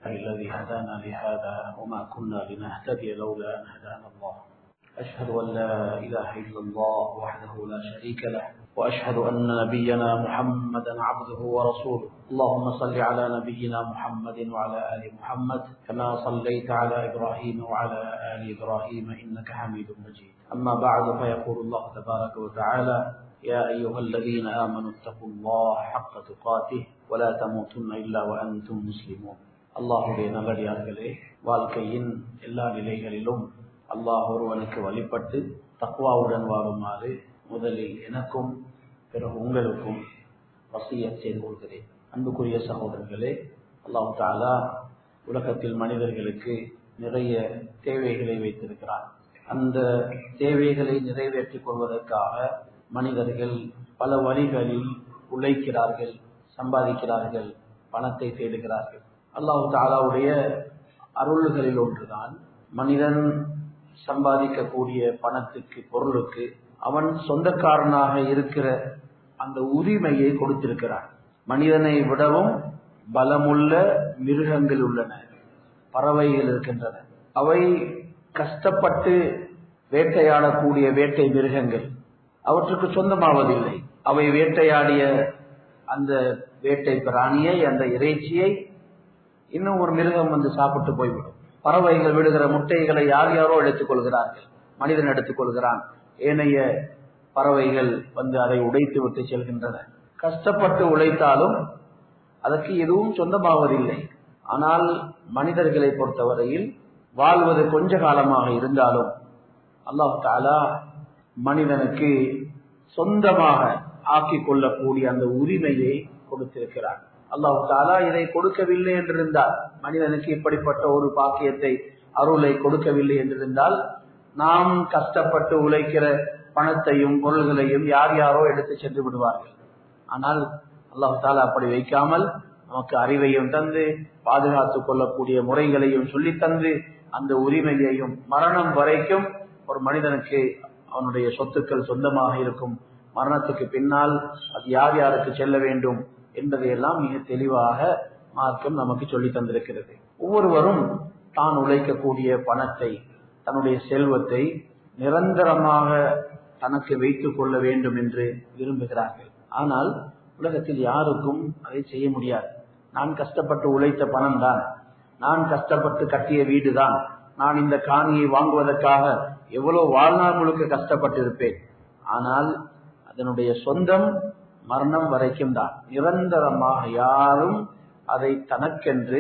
الذي هدانا لهذا وما كنا لنهتدي لولا أن هدانا الله. أشهد أن لا إله إلا الله وحده لا شريك له وأشهد أن نبينا محمدا عبده ورسوله. اللهم صل على نبينا محمد وعلى آل محمد كما صليت على إبراهيم وعلى آل إبراهيم إنك حميد مجيد. أما بعد فيقول الله تبارك وتعالى: يا أيها الذين آمنوا اتقوا الله حق تقاته ولا تموتن إلا وأنتم مسلمون. அல்லாஹுடைய நல்லடியார்களே, வாழ்க்கையின் எல்லா நிலைகளிலும் அல்லாஹ் ஒருவனுக்கு வழிபட்டு தக்வாவுடன் வாழுமாறு முதலில் எனக்கும் பிறகு உங்களுக்கும் வசியத் செய்து கொள்கிறேன். அன்புக்குரிய சகோதரர்களே, அல்லாஹ் தஆலா உலகத்தில் மனிதர்களுக்கு நிறைய தேவைகளை வைத்திருக்கிறார். அந்த தேவைகளை நிறைவேற்றிக் கொள்வதற்காக மனிதர்கள் பல வழிகளில் உழைக்கிறார்கள், சம்பாதிக்கிறார்கள், பணத்தை தேடுகிறார்கள். அல்லாஹ் தஆலாவுடைய அருள்களில் ஒன்றுதான் மனிதன் சம்பாதிக்கக்கூடிய பணத்துக்கு, பொருளுக்கு அவன் சொந்தக்காரனாக இருக்கிற அந்த உரிமையை கொடுத்திருக்கிறான். மனிதனை விடவும் பலமுள்ள மிருகங்கள் உள்ளன, பறவைகள் இருக்கின்றன. அவை கஷ்டப்பட்டு வேட்டையாடக்கூடிய வேட்டை மிருகங்கள் அவற்றுக்கு சொந்தமாவதில்லை. அவை வேட்டையாடிய அந்த வேட்டை பிராணியை, அந்த இறைச்சியை இன்னும் ஒரு மிருகம் வந்து சாப்பிட்டு போய்விடும். பறவைகள் விடுகிற முட்டைகளை யார் யாரோ எடுத்துக் கொள்கிறார்கள். மனிதன் எடுத்துக் கொள்கிறான், ஏனைய பறவைகள் வந்து அதை உடைத்து விட்டு செல்கின்றன. கஷ்டப்பட்டு உழைத்தாலும் அதற்கு எதுவும் சொந்தமாவதில்லை. ஆனால் மனிதர்களை பொறுத்தவரையில் வாழ்வது கொஞ்ச காலமாக இருந்தாலும் அல்லாஹ் தஆலா மனிதனுக்கு சொந்தமாக ஆக்கிக் கொள்ளக்கூடிய அந்த உரிமையை கொடுத்திருக்கிறார். அல்லாஹ் தஆலா இதை கொடுக்கவில்லை என்றிருந்தால், மனிதனுக்கு இப்படிப்பட்ட ஒரு பாக்கியத்தை, அருளை கொடுக்கவில்லை என்றிருந்தால், நாம் கஷ்டப்பட்டு உழைக்கிற பணத்தையும் பொருள்களையும் யார் யாரோ எடுத்து சென்று விடுவார்கள். ஆனால் அல்லாஹ் தஆலா அப்படி வைக்காமல் நமக்கு அறிவையும் தந்து, பாதுகாத்துக் கொள்ளக்கூடிய முறைகளையும் சொல்லி தந்து, அந்த உரிமையையும் மரணம் வரைக்கும் ஒரு மனிதனுக்கு அவனுடைய சொத்துக்கள் சொந்தமாக இருக்கும். மரணத்துக்கு பின்னால் அது யார் யாருக்கு செல்ல வேண்டும் என்பதையெல்லாம் மிக தெளிவாக மார்க்கம் நமக்கு சொல்லி தந்திருக்கிறது. ஒவ்வொருவரும் தான் உழைக்கக்கூடிய பணத்தை, தன்னுடைய செல்வத்தை நிரந்தரமாக தனக்கு வைத்துக் கொள்ள வேண்டும் என்று விரும்புகிறார்கள். ஆனால் உலகத்தில் யாருக்கும் அதை செய்ய முடியாது. நான் கஷ்டப்பட்டு உழைத்த பணம் தான், நான் கஷ்டப்பட்டு கட்டிய வீடு தான், நான் இந்த காணியை வாங்குவதற்காக எவ்வளவு வாழ்நாள் முழுக்க கஷ்டப்பட்டு இருப்பேன். ஆனால் அதனுடைய சொந்தம் மரணம் வரைக்கும் தான். நிரந்தரமாக யாரும் அதை தனக்கென்று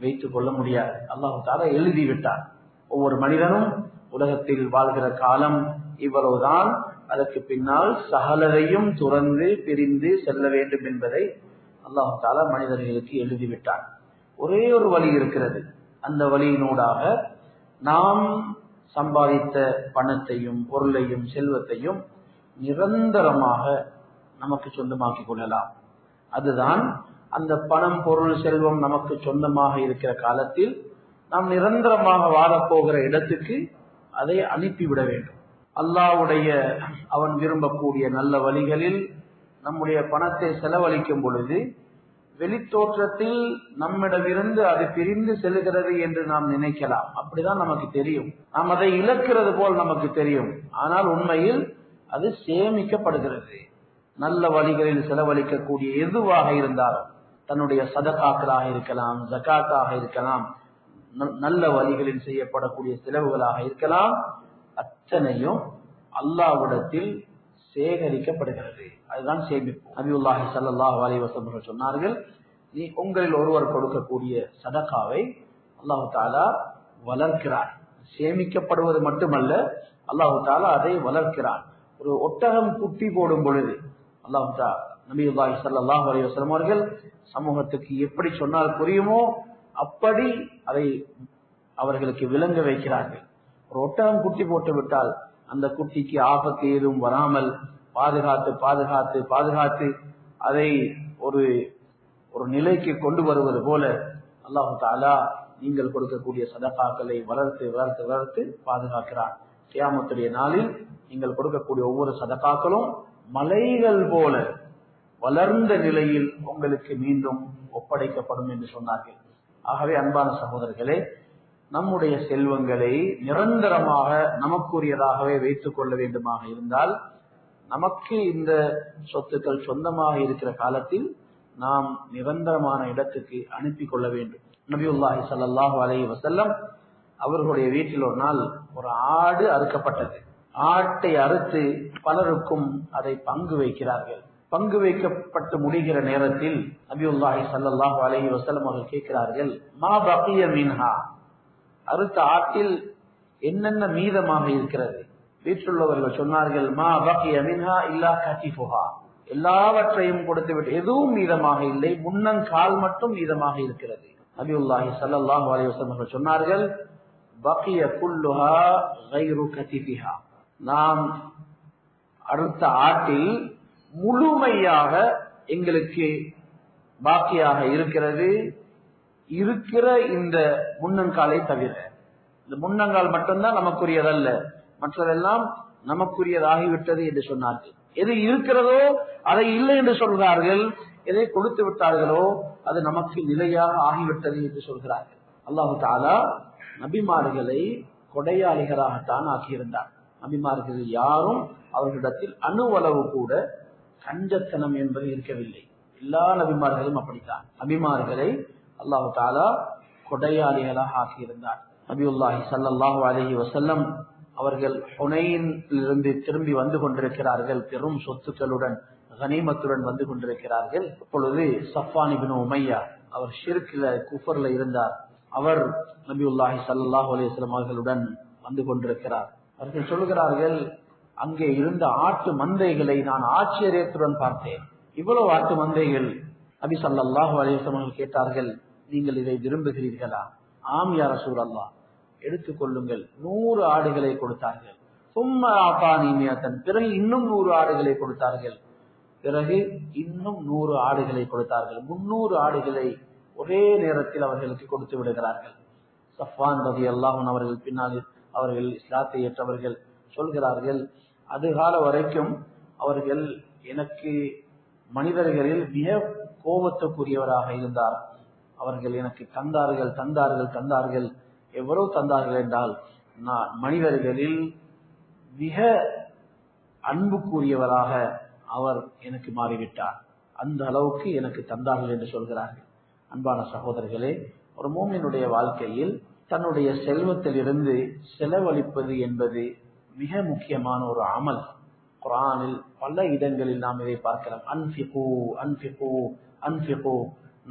வைத்துக் கொள்ள முடியாது. அல்லாஹ் தஆலா எழுதிவிட்டார். ஒவ்வொரு மனிதனும் உலகத்தில் வாழ்கிற காலம் இவ்வளவுதான், அதற்கு பின்னால் சகலரையும் துறந்து பிரிந்து செல்ல வேண்டும் என்பதை அல்லாஹ் தஆலா மனிதர்களுக்கு எழுதிவிட்டார். ஒரே ஒரு வழி இருக்கிறது. அந்த வழியினூடாக நாம் சம்பாதித்த பணத்தையும் பொருளையும் செல்வத்தையும் நிரந்தரமாக நமக்கு சொந்தமாக்கிக் கொள்ளலாம். அதுதான் அந்த பணம், பொருள், செல்வம் நமக்கு சொந்தமாக இருக்கிற காலத்தில் நாம் நிரந்தரமாக வாழப்போகிற இடத்துக்கு அதை அனுப்பிவிட வேண்டும். அல்லாஹ்வுடைய அவன் விரும்பக்கூடிய நல்ல வழிகளில் நம்முடைய பணத்தை செலவழிக்கும் பொழுது வெளித்தோற்றத்தில் நம்மிடமிருந்து அது பிரிந்து செல்கிறது என்று நாம் நினைக்கலாம். அப்படிதான் நமக்கு தெரியும். நாம் அதை இழக்கிறது போல் நமக்கு தெரியும். ஆனால் உண்மையில் அது சேமிக்கப்படுகிறது. நல்ல வழிகளில் செலவழிக்கக்கூடிய எதுவாக இருந்தாலும், தன்னுடைய சதகாக்களாக இருக்கலாம், ஜகாத்தாக இருக்கலாம், நல்ல வழிகளில் செய்யப்படக்கூடிய செலவுகளாக இருக்கலாம், அத்தனையும் அல்லாஹ்விடத்தில் சேகரிக்கப்படுகிறது. அதுதான் சேமிப்பு. நபியுல்லாஹி ஸல்லல்லாஹு அலைஹி வஸல்லம் சொன்னார்கள், நீ உங்களில் ஒருவர் கொடுக்கக்கூடிய சதகாவை அல்லாஹ் தஆலா வளர்க்கிறார். சேமிக்கப்படுவது மட்டுமல்ல, அல்லாஹ் தஆலா அதை வளர்க்கிறார். ஒரு ஒட்டகம் குட்டி போடும் பொழுது அல்லாஹ் தஆலா நபியுல்லாஹி ஸல்லல்லாஹு அலைஹி வஸல்லம் அவர்கள் சமூகத்துக்கு எப்படி சொன்னால் புரியுமோ அப்படி அதை அவர்களுக்கு விளங்க வைக்கிறார்கள். ஒரு ஒட்டகம் குட்டி போட்டு விட்டால் அந்த குட்டிக்கு ஆபத்து ஏதும் வராமல் பாதுகாத்து பாதுகாத்து பாதுகாத்து அதை ஒரு நிலைக்கு கொண்டு வருவது போல அல்லாஹ் தஆலா நீங்கள் கொடுக்கக்கூடிய சதகாக்களை வளர்த்து வளர்த்து வளர்த்து பாதுகாக்கிறார். கியாமத்துடைய நாளில் நீங்கள் கொடுக்கக்கூடிய ஒவ்வொரு சதகாக்களும் மலைகள் போல வளர்ந்த நிலையில் உங்களுக்கு மீண்டும் ஒப்படைக்கப்படும் என்று சொன்னார்கள். ஆகவே அன்பான சகோதரர்களே, நம்முடைய செல்வங்களை நிரந்தரமாக நமக்குரியதாகவே வைத்துக் கொள்ள வேண்டுமாக இருந்தால், நமக்கு இந்த சொத்துக்கள் சொந்தமாக இருக்கிற காலத்தில் நாம் நிரந்தரமான இடத்துக்கு அனுப்பி கொள்ள வேண்டும். நபியுல்லாஹி ஸல்லல்லாஹு அலைஹி வஸல்லம் அவர்களுடைய வீட்டில் ஒரு நாள் ஒரு ஆடு அறுக்கப்பட்டது. ஆட்டை அறுத்து பலருக்கும் அதை பங்கு வைக்கிறார்கள். பங்கு வைக்கப்பட்டு முடிகிற நேரத்தில் நபியுல்லாஹி ஸல்லல்லாஹு அலைஹி வஸல்லம் அவர்கள் கேட்கிறார்கள், மா பகிய மின்ஹா, அறுத்த ஆட்டில் என்னென்ன மீதமாக இருக்கிறது? வீட்டிலுள்ளவர்கள் சொன்னார்கள், மா பகிய மின்ஹா இல்லா கதிஃபுஹா, எல்லாவற்றையும் கொடுத்து விட்டு எதுவும் மீதமாக இல்லை, முன்னங்கால் மட்டும் மீதமாக இருக்கிறது. நபியுல்லாஹி ஸல்லல்லாஹு அலைஹி வஸல்லம் அவர்கள் சொன்னார்கள், பகிய குல்லுஹா கைரு கதிஃபிஹா, நாம் அறுத்த ஆட்டில் முழுமையாக எங்களுக்கு பாக்கியாக இருக்கிறது இருக்கிற இந்த முன்னங்காலை தவிர. இந்த முன்னங்கால் மட்டும்தான் நமக்குரியதல்ல, மற்றதெல்லாம் நமக்குரியதாகிவிட்டது என்று சொன்னார்கள். எது இருக்கிறதோ அதை இல்லை என்று சொல்கிறார்கள், எதை கொடுத்து விட்டார்களோ அது நமக்கு நிலையாக ஆகிவிட்டது என்று சொல்கிறார்கள். அல்லாஹு தஆலா நபிமார்களை கொடையாளிகளாகத்தான் ஆக்கியிருந்தார். நபிமார்கள் யாரும் அவர்களிடத்தில் அணுவளவு கூட கஞ்சத்தனம் என்பது இருக்கவில்லை. எல்லா நபிமார்களும் அப்படித்தான். நபிமார்களை அல்லாஹு தஆலா கொடையாளிகளாக ஆக்கியிருந்தார். நபியுல்லாஹி ஸல்லல்லாஹு அலைஹி வஸல்லம் அவர்கள் ஹுனைனிலிருந்து திரும்பி வந்து கொண்டிருக்கிறார்கள். பெரும் சொத்துக்களுடன் கனிமத்துடன் வந்து கொண்டிருக்கிறார்கள். அப்பொழுது சஃப்வான் இப்னு உமையா, அவர் ஷிர்க்ல குஃபர்ல இருந்தார். அவர் நபியுல்லாஹி ஸல்லல்லாஹு அலைஹி வஸல்லம் அவர்களுடன் வந்து கொண்டிருக்கிறார். அவர்கள் சொல்கிறார்கள், அங்கே இருந்த ஆட்டு மந்தைகளை நான் ஆச்சரியத்துடன் பார்த்தேன். இவ்வளவு ஆட்டு மந்தைகள். நபி ஸல்லல்லாஹு அலைஹி வஸல்லம் அவர்கள் கேட்டார்கள், நீங்கள் இதை விரும்புகிறீர்களா? ஆம் யா ரசூலல்லாஹ், எடுத்துக்கொள்ளுங்கள். 100 ஆடுகளை கொடுத்தார்கள். சும்மா ஆதானி மியத்தன், பிறகு இன்னும் 100 ஆடுகளை கொடுத்தார்கள். பிறகு இன்னும் 100 ஆடுகளை கொடுத்தார்கள். 300 ஆடுகளை ஒரே நேரத்தில் அவர்களுக்கு கொடுத்து விடுகிறார்கள். சஃப்வான் ரலியல்லாஹு அன்ஹு அவர்கள் பின்னால் அவர்கள் இஸ்லாத்தை ஏற்றவர்கள் சொல்கிறார்கள், அதுகால வரைக்கும் அவர்கள் எனக்கு மனிதர்களில் மிக கோபத்துக்குரியவராக இருந்தார். அவர்கள் எனக்கு தந்தார்கள் தந்தார்கள் தந்தார்கள். எவ்வளவு தந்தார்கள் என்றால், நான் மனிதர்களில் மிக அன்புக்குரியவராக அவர் எனக்கு மாறிவிட்டார். அந்த அளவுக்கு எனக்கு தந்தார்கள் என்று சொல்கிறார்கள். அன்பான சகோதரர்களே, ஒரு மூமினுடைய வாழ்க்கையில் தன்னுடைய செல்வத்தில் இருந்து செலவழிப்பது என்பது மிக முக்கியமான ஒரு அமல். குர்ஆனில் பல இடங்களில் நாம் இதை பார்க்கலாம். அன்ஃபிகு அன்ஃபிகு அன்ஃபிகு,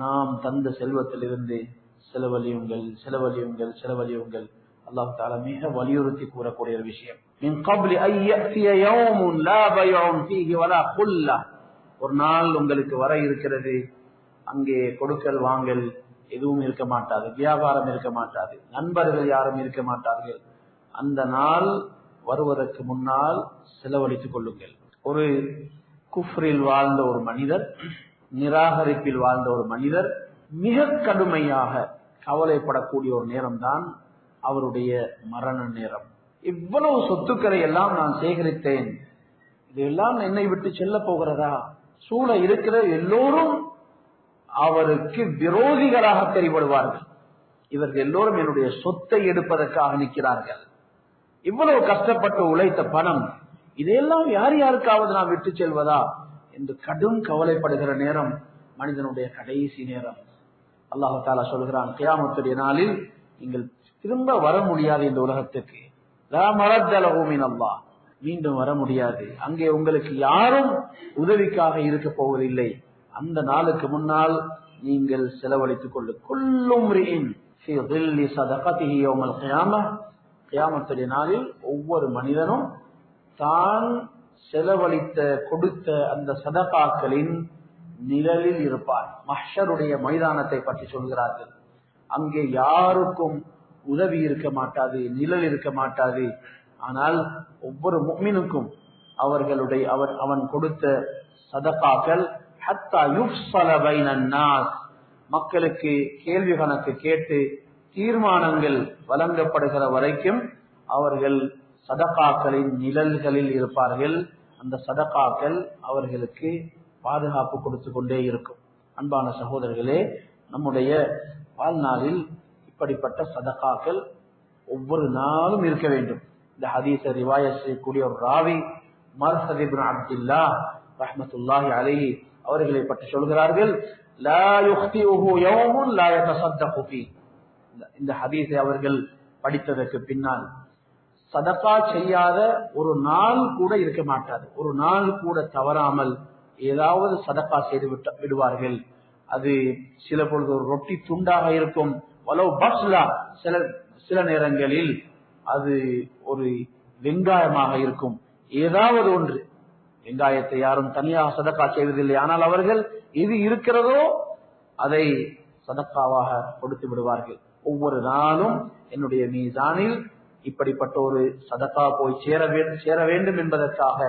நாம் தந்த செல்வத்தில் இருந்து செலவழியுங்கள் செலவழியுங்கள் செலவழியுங்கள். அல்லாஹ் தஆலா மிக வலியுறுத்தி கூறக்கூடிய ஒரு விஷயம். மின் கப்லி அன் யஅதிய யௌமுன் லா பைஉன் ஃபீஹி வலா குல்லா, ஒரு நாள் உங்களுக்கு வர இருக்கிறது, அங்கே கொடுக்கல் வாங்கல் எதுவும் இருக்க மாட்டாது, வியாபாரம் இருக்க மாட்டாது, நண்பர்கள் யாரும் இருக்க மாட்டார்கள். அந்த நாள் வருவதற்கு முன்னால் செலவழித்துக் கொள்ளுங்கள். ஒரு குஃப்ரில் வாழ்ந்த ஒரு மனிதர், நிராகரிப்பில் வாழ்ந்த ஒரு மனிதர் மிக கடுமையாக கவலைப்படக்கூடிய ஒரு நேரம் தான் அவருடைய மரண நேரம். இவ்வளவு சொத்துக்களை எல்லாம் நான் சேகரித்தேன், இதெல்லாம் என்னை விட்டு செல்ல போகிறதா? சூழ இருக்கிற எல்லோரும் அவருக்கு விரோதிகளாக தெரிபடுவார்கள். இவர்கள் எல்லோரும் என்னுடைய சொத்தை எடுப்பதற்காக நிற்கிறார்கள். இவ்வளவு கஷ்டப்பட்டு உழைத்த பணம், இதையெல்லாம் யார் யாருக்காவது நான் விட்டு செல்வதா என்று கடும் கவலைப்படுகிற நேரம் மனிதனுடைய கடைசி நேரம். அல்லாஹ் தஆலா சொல்கிறான், கியாமத்துடைய நாளில் நீங்கள் திரும்ப வர முடியாது இந்த உலகத்துக்கு. லா மரத்த லஹு மினல்லாஹ், மீண்டும் வர முடியாது. அங்கே உங்களுக்கு யாரும் உதவிக்காக இருக்க போவதில்லை. அந்த நாளுக்கு முன்னால் நீங்கள் செலவழித்துக் கொள்ளு. குல்லு ம்ரிஇன் ஃபீ ظில்லி ஸதகதிஹி யௌமல் கியாமஹ், கியாமத்துடைய நாளில் ஒவ்வொரு மனிதனும் தான் செலவழித்த கொடுத்த அந்த சதகாக்களின் நிழலில் இருப்பார். மஹ்ஷருடைய மைதானத்தை பற்றி சொல்கிறார்கள். அங்கே யாருக்கும் உதவி இருக்க மாட்டாது, நிழல் இருக்க மாட்டாது. ஆனால் ஒவ்வொரு முஃமினுக்கும் அவர்களுடைய அவன் கொடுத்த சதகாக்கள் ஹத்தா யுஃஸல பைனன் நாஸ், மக்களுக்கு கேள்வி கணக்கு கேட்டு தீர்மானங்கள் வழங்கப்படுகிற வரைக்கும் அவர்கள் சதகாக்களின் நிழல்களில் இருப்பார்கள். அந்த சதகாக்கள் அவர்களுக்கு பாதுகாப்பு கொடுத்து கொண்டே இருக்கும். அன்பான சகோதரர்களே, நம்முடைய வாழ்நாளில் இப்படிப்பட்ட சதகாக்கள் ஒவ்வொரு நாளும் இருக்க வேண்டும். இந்த ஹதீஸை ரிவாயத் செய்யக்கூடிய ஒரு ராவி மர்ஹத் இப்னு அப்துல்லாஹ் ரஹ்மத்துல்லாஹி அலைஹி அவர்களை பற்றி சொல்கிறார்கள், லா யுக்திஉஹு யௌமுன் லா யதஸத்தகு ஃபீ. இந்த ஹதீஸை அவர்கள் படித்ததற்கு பின்னால் சதகா செய்யாத ஒரு நாள் கூட இருக்க மாட்டாது. ஒரு நாள் கூட தவறாமல் ஏதாவது சதகா செய்து விடுவார்கள். அது சில பொழுது ஒரு ரொட்டி துண்டாக இருக்கும், வலோ பஸ்லா, சில நேரங்களில் அது ஒரு வெங்காயமாக இருக்கும். ஏதாவது ஒன்று, வெங்காயத்தை யாரும் தனியாக சதக்கா செய்வதில்லை, ஆனால் அவர்கள் எது இருக்கிறதோ அதை சதக்காவாக கொடுத்து விடுவார்கள். ஒவ்வொரு நாளும் என்னுடைய மீசானில் இப்படிப்பட்ட ஒரு சதக்கா போய் சேர வேண்டும் என்பதற்காக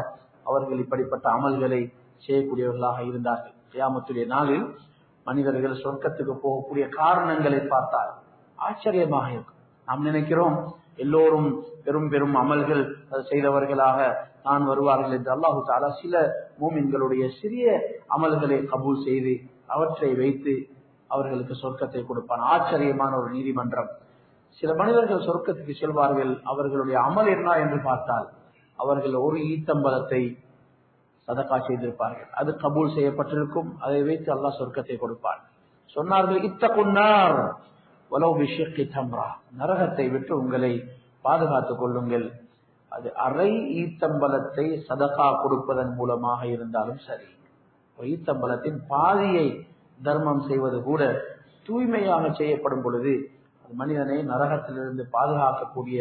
அவர்கள் இப்படிப்பட்ட அமல்களை செய்யக்கூடியவர்களாக இருந்தார்கள். கியாமத்துடைய நாளில் மனிதர்கள் சொர்க்கத்துக்கு போகக்கூடிய காரணங்களை பார்த்தால் ஆச்சரியமாக இருக்கும். நாம் நினைக்கிறோம் எல்லோரும் பெரும் பெரும் அமல்கள் செய்தவர்களாக தான் வருவார்கள் என்று. அல்லாஹு தஆலா சில மூமின்களுடைய சிறிய அமல்களை கபூல் செய்து அவற்றை வைத்து அவர்களுக்கு சொர்க்கத்தை கொடுப்பான். ஆச்சரியமான ஒரு நீதிமன்றம். சில மனிதர்கள் சொர்க்கத்துக்கு செல்வார்கள். அவர்களுடைய அமல் என்ன என்று பார்த்தால் அவர்கள் ஒரு ஈத்தம்பலத்தை சதகா செய்திருப்பார்கள், அது கபூல் செய்யப்பட்டிருக்கும். அதை வைத்து அல்லாஹ் சொர்க்கத்தை கொடுப்பான். சொன்னார்கள், இத்தகுன்னார் வலௌ பிஷிக்கி தம்ரா, நரகத்தை விட்டு உங்களை பாதுகாத்துக் கொள்ளுங்கள். அது அரை ஈத்தம்பலத்தை சதகா கொடுப்பதன் மூலமாக இருந்தாலும் சரி. ஈத்தம்பலத்தின் பாதியை தர்மம் செய்வது கூட தூய்மையாக செய்யப்படும் பொழுது அது மனிதனை நரகத்திலிருந்து பாதுகாக்கக்கூடிய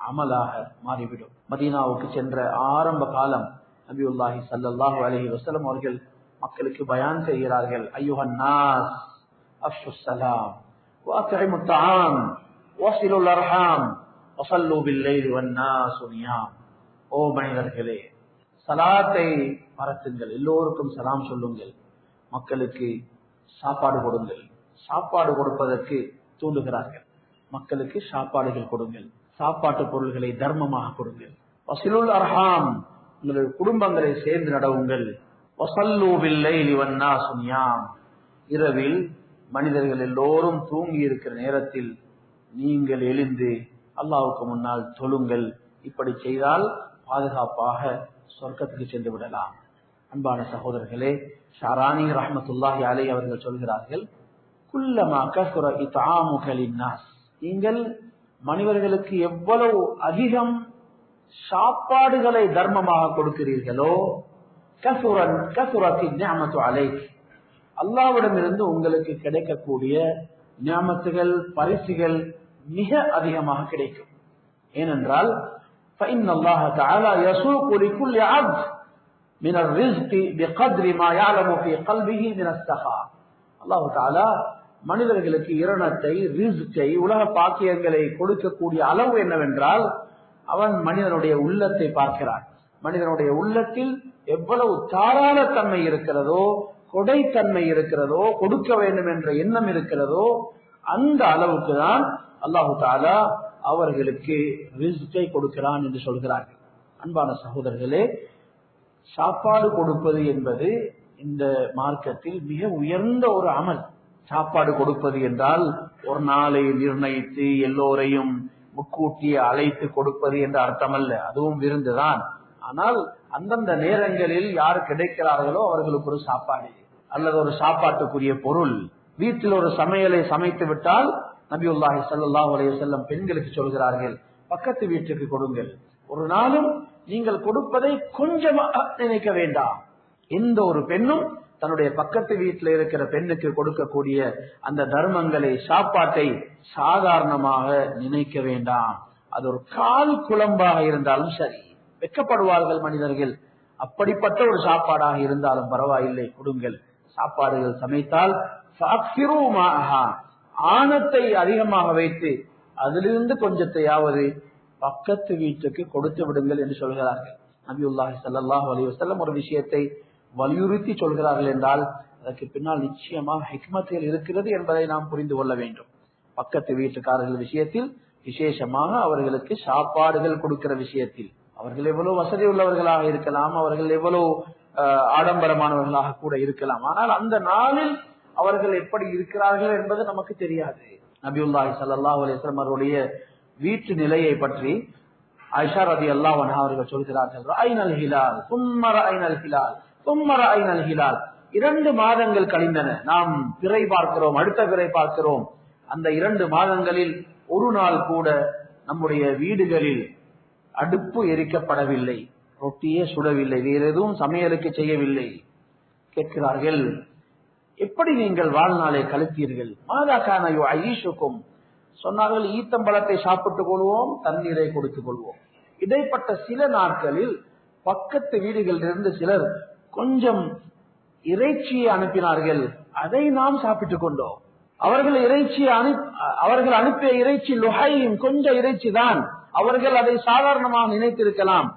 அமலாக மாறிவிடும். மதீனாவுக்கு சென்ற ஆரம்ப காலம் நபியுல்லாஹி ஸல்லல்லாஹு அலைஹி வஸல்லம் அவர்கள் மக்களுக்கு பயான் செய்கிறார்கள். அய்யுஹன் நாஸ் அஃஷுஸ் ஸலாம் வஅத்இமுத் தஆம் வஸிலுல் அர்ஹாம் வஸல்லு பில்-லைலி வன்-நாஸு நியாம். ஓ மனிதர்களே, சலாத்தை பரத்துங்கள், எல்லோருக்கும் சலாம் சொல்லுங்கள், மக்களுக்கு சாப்பாடு கொடுங்கள். சாப்பாடு கொடுப்பதற்கு தூண்டுகிறார்கள். மக்களுக்கு சாப்பாடுகள் கொடுங்கள், சாப்பாட்டு பொருள்களை தர்மமாக கொடுங்கள். வஸிலுல் அர்ஹாம், உங்களுடைய குடும்பங்களை சேர்ந்து நடவுங்கள். வஸல்லு பில்-லைலி வன்-நாஸு நியாம், இரவில் மனிதர்கள் எல்லோரும் தூங்கி இருக்கிற நேரத்தில் நீங்கள் எழுந்து அல்லாஹ்வுக்கு முன்னால் தொழுங்கள். இப்படி செய்தால் பாதுகாப்பாக சொர்க்கத்துக்கு சென்று விடலாம். அன்பான சகோதரர்களே, ஷாரானி ரஹ்மத்துல்லாஹி அலைஹி அவர்கள் சொல்கிறார்கள், குல்லமா கஸர இத்ஆமுக லின்னாஸ், நீங்கள் மனிதர்களுக்கு எவ்வளவு அதிகம் சாப்பாடுகளை தர்மமாக கொடுக்கிறீர்களோ கஸரத் நிஅமத்து அலைக், அல்லாஹ்விடமிருந்து உங்களுக்கு கிடைக்கக்கூடிய நிஅமத்துகள் பரிசுகள் மிக அதிகமாக கிடைக்கும். ஏனென்றால் فإن الله تعالى يسوق لكل عبد من الرزق بقدر ما يعلم في قلبه من السخاء. அல்லாஹ் தஆலா மனிதர்களுக்கு இரணத்தை, ரிஸ்கை, உலக பாக்கியங்களை கொடுக்கக்கூடிய அளவு என்னவென்றால் அவன் மனிதனுடைய உள்ளத்தை பார்க்கிறான். மனிதனுடைய உள்ளத்தில் எவ்வளவு தாராளத்தன்மை இருக்கிறதோ, கொடைத்தன்மை இருக்கிறதோ, கொடுக்க வேண்டும் என்ற எண்ணம் இருக்கிறதோ, அந்த அளவுக்கு தான் அல்லாஹு தஆலா அவர்களுக்கு ரிஸ்கை கொடுக்கிறான் என்று சொல்கிறார்கள். அன்பான சகோதரர்களே, சாப்பாடு கொடுப்பது என்பது இந்த மார்க்கத்தில் மிக உயர்ந்த ஒரு அமல். சாப்பாடு கொடுப்பது என்றால் ஒரு நாளை நிர்ணயித்து எல்லோரையும் முக்கூட்டி அழைத்து கொடுப்பது என்ற அர்த்தம் அல்ல. அதுவும் விருந்துதான். ஆனால் அந்தந்த நேரங்களில் யார் கிடைக்கிறார்களோ அவர்களுக்கு ஒரு சாப்பாடு அல்லது ஒரு சாப்பாட்டுக்குரிய பொருள். வீட்டில் ஒரு சமையலை சமைத்து விட்டால் நபியுல்லாஹி ஸல்லல்லாஹு அலைஹி வஸல்லம் பெண்களுக்கு சொல்கிறார்கள், பக்கத்து வீட்டுக்கு கொடுங்கள். ஒரு நாளும் நீங்கள் கொடுப்பதை கொஞ்சமாக நினைக்க வேண்டாம். எந்த ஒரு பெண்ணும் தன்னுடைய பக்கத்து வீட்டில் இருக்கிற பெண்ணுக்கு கொடுக்கக்கூடிய அந்த தர்மங்களை, சாப்பாட்டை சாதாரணமாக நினைக்க வேண்டாம். அது ஒரு கால் குழம்பாக இருந்தாலும் சரி, வெட்கப்படுவார்கள் மனிதர்கள். அப்படிப்பட்ட ஒரு சாப்பாடாக இருந்தாலும் பரவாயில்லை, கொடுங்கள். சாப்பாடுகள் சமைத்தால் ஆணத்தை அதிகமாக வைத்து அதிலிருந்து கொஞ்சத்தையாவது பக்கத்து வீட்டுக்கு கொடுத்து விடுங்கள் என்று சொல்கிறார்கள். நபியுல்லாஹி ஸல்லல்லாஹு அலைஹி வஸல்லம் ஒரு விஷயத்தை வலியுறுத்தி சொல்கிறார்கள் என்றால் அதற்கு பின்னால் நிச்சயமாக ஹிக்மத்தில் இருக்கிறது என்பதை நாம் புரிந்து கொள்ள வேண்டும். பக்கத்து வீட்டுக்காரர்கள் விஷயத்தில், விசேஷமாக அவர்களுக்கு சாப்பாடுகள் கொடுக்கிற விஷயத்தில், அவர்கள் எவ்வளவு வசதி உள்ளவர்களாக இருக்கலாம், அவர்கள் எவ்வளவு ஆடம்பரமானவர்களாக கூட இருக்கலாம், ஆனால் அந்த நாளில் அவர்கள் எப்படி இருக்கிறார்கள் என்பது நமக்கு தெரியாது. நபியுல்லாஹி ஸல்லல்லாஹு அலைஹி வஸல்லம் அவருடைய வீட்டு நிலையை பற்றி ஆயிஷா ரலியல்லாஹு அன்ஹா அவர்கள் சொல்கிறார்கள், ரஅய்னல் ஹிலால் ثم رأينا الهلال ثم رأينا الهلال. 2 மாதங்கள் கழிந்தன, நாம் பிறை பார்க்கிறோம், அடுத்த பிறை பார்க்கிறோம். அந்த 2 மாதங்களில் ஒரு நாள் கூட நம்முடைய வீடுகளில் அடுப்பு எரிக்கப்படவில்லை, ரொட்டியே சுடவில்லை, வேற எதுவும் சமையலுக்கு செய்யவில்லை. கேட்கிறார்கள், எப்படி நீங்கள் வாழ்நாளை கழித்தீர்கள்? மாதா கான யுஐஷுக்கும். சொன்னார்கள், ஈத்தம்பழத்தை சாப்பிட்டுக் கொள்வோம், தண்ணீரை கொடுத்துக் கொள்வோம். இடைப்பட்ட சில நாட்களில் பக்கத்து வீடுகளிலிருந்து சிலர் கொஞ்சம் இறைச்சியை அனுப்பினார்கள், அதை நாம் சாப்பிட்டுக் கொண்டோம். அவர்கள் அனுப்பிய இறைச்சி லுஹைம், கொஞ்சம் இறைச்சி தான். அவர்கள் அதை சாதாரணமாக நினைத்திருக்கலாம்,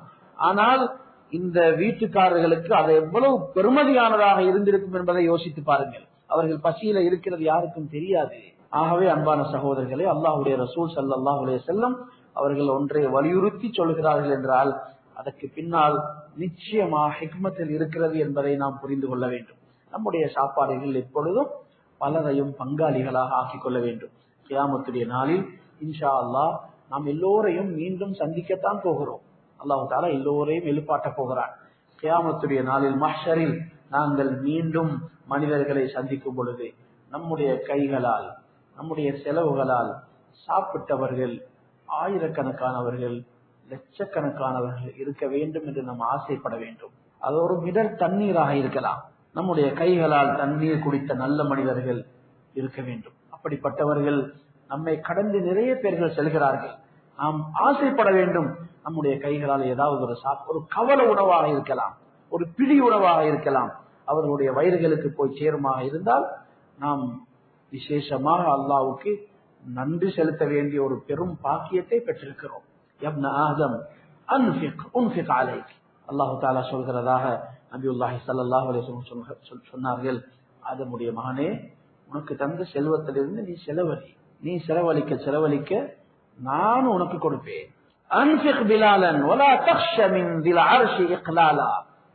ஆனால் இந்த வீட்டுக்காரர்களுக்கு அது எவ்வளவு பெருமதியானதாக இருந்திருக்கும் என்பதை யோசித்து பாருங்கள். அவர்கள் பசியில இருக்கிறது யாருக்கும் தெரியாது. ஆகவே அன்பான சகோதரர்களே, அல்லாஹ்வுடைய ரசூல் ஸல்லல்லாஹு அலைஹி வஸல்லம் அவர்கள் ஒன்றை வலியுறுத்தி சொல்கிறார்கள் என்றால் அதற்கு பின்னால் நிச்சயமாக ஹிக்மத்தில் இருக்கிறது என்பதை நாம் புரிந்து கொள்ள வேண்டும். நம்முடைய சாப்பாடுகள் எப்பொழுதும் பலரையும் பங்காளிகளாக ஆக்கிக் கொள்ள வேண்டும். கியாமத்துடைய நாளில் இன்ஷா அல்லாஹ் நாம் எல்லோரையும் மீண்டும் சந்திக்கத்தான் போகிறோம். அல்லாஹ் தஆலா எல்லோரையும் எழுப்பாட்ட போகிறான். கியாமத்துடைய நாளில் மஹ்ஷரில் நாங்கள் மீண்டும் மனிதர்களை சந்திக்கும் பொழுது நம்முடைய கைகளால், நம்முடைய செலவுகளால் சாப்பிட்டவர்கள் ஆயிரக்கணக்கானவர்கள், லட்சக்கணக்கானவர்கள் இருக்க வேண்டும் என்று நாம் ஆசைப்பட வேண்டும். அது ஒரு மிடர் தண்ணீராக இருக்கலாம். நம்முடைய கைகளால் தண்ணீர் குடித்த நல்ல மனிதர்கள் இருக்க வேண்டும். அப்படிப்பட்டவர்கள் நம்மை கடந்து நிறைய பேர்கள் செல்கிறார்கள். நாம் ஆசைப்பட வேண்டும். நம்முடைய கைகளால் ஏதாவது ஒரு கவல உணவாக இருக்கலாம், ஒரு பிடி உணவாக இருக்கலாம், அவர்களுடைய வயிறுகளுக்கு போய் சேருமாக இருந்தால் நாம் விசேஷமாக அல்லாஹ்வுக்கு நன்றி செலுத்த வேண்டிய ஒரு பெரும் பாக்கியத்தை பெற்றிருக்கிறோம். யப்ன ஆதம் அன்ஃபிக் உன்ஃபிக் அலைக். அல்லாஹ் தஆலா சொல்கிறதாக நபியுல்லாஹி ஸல்லல்லாஹு அலைஹி வஸல்லம் சொன்னார்கள், ஆதமுடைய மகனே, உனக்கு தந்த செல்வத்திலிருந்து நீ செலவழிக்க நான் உனக்கு கொடுப்பேன். அன்ஃபிக் பிலாலன் வலா தக்ஷ மின் தில் அர்ஷி இக்லாலா.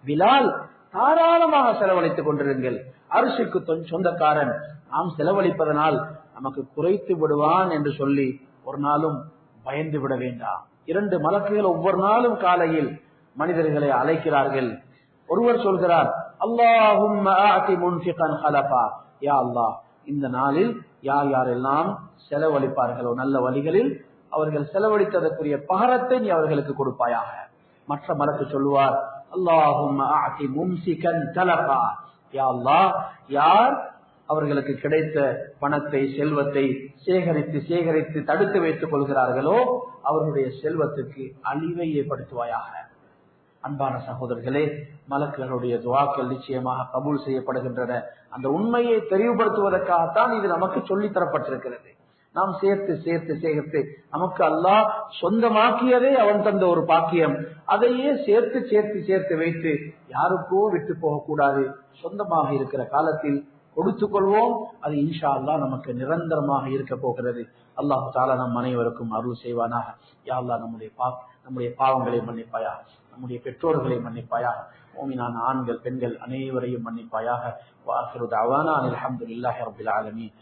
பிலால், தாராளமாக செலவழித்துக் கொண்டிருங்கள். அர்ஷுக்கு சொந்தக்காரன், நாம் செலவழிப்பதனால் நமக்கு குறைத்து விடுவான் என்று சொல்லி ஒரு நாளும் பயந்து விட வேண்டாம். 2 மலக்குகள் ஒவ்வொரு நாளும் காலையில் மனிதர்களை அழைக்கிறார்கள். ஒருவர் சொல்கிறார், அல்லாஹும்ம ஆதி முன்ஃபிகன் ஹலஃபா. யா அல்லாஹ், இந்த நாளில் யார் யாரெல்லாம் செலவழிப்பார்களோ நல்ல வழிகளில் அவர்கள் செலவழித்ததற்குரிய பகரத்தை நீ அவர்களுக்கு கொடுப்பாயாக. மற்ற மலக்கு சொல்லுவார், அல்லாஹும்ம ஆதி மும்சிகன் தலஃபா. யா அல்லாஹ், யார் அவர்களுக்கு கிடைத்த பணத்தை, செல்வத்தை சேகரித்து தடுத்து வைத்துக் கொள்கிறார்களோ அவர்களுடைய செல்வத்துக்கு அழிவை ஏற்படுத்துவாயாக. அன்பான சகோதரர்களே, மலக்குகளுடைய துஆக்கள் நிச்சயமாக கபூல் செய்யப்படுகின்றன. அந்த உண்மையை தெளிவுபடுத்துவதற்காகத்தான் இது நமக்கு சொல்லித் தரப்பட்டிருக்கிறது. நாம் சேர்த்து நமக்கு அல்லாஹ் சொந்தமாக்கியதே அவன் தந்த ஒரு பாக்கியம். அதையே சேர்த்து வைத்து யாருக்கோ விட்டு போகக்கூடாது. சொந்தமாக இருக்கிற காலத்தில் கொடுத்துக் கொள்வோம். அது இன்ஷா அல்லாஹ் நமக்கு நிரந்தரமாக இருக்க போகிறது. அல்லாஹ் தஆலா நம் அனைவருக்கும் அருள் செய்வானாக. யா அல்லாஹ், நம்முடைய பாவங்களை மன்னிப்பாயாக, நம்முடைய பெற்றோர்களை மன்னிப்பாயாக, மூமினான ஆண்கள் பெண்கள் அனைவரையும் மன்னிப்பாயாக. வ ஆகிரு தஅவானா அல்ஹம்துலில்லாஹி ரப்பில் ஆலமீன்.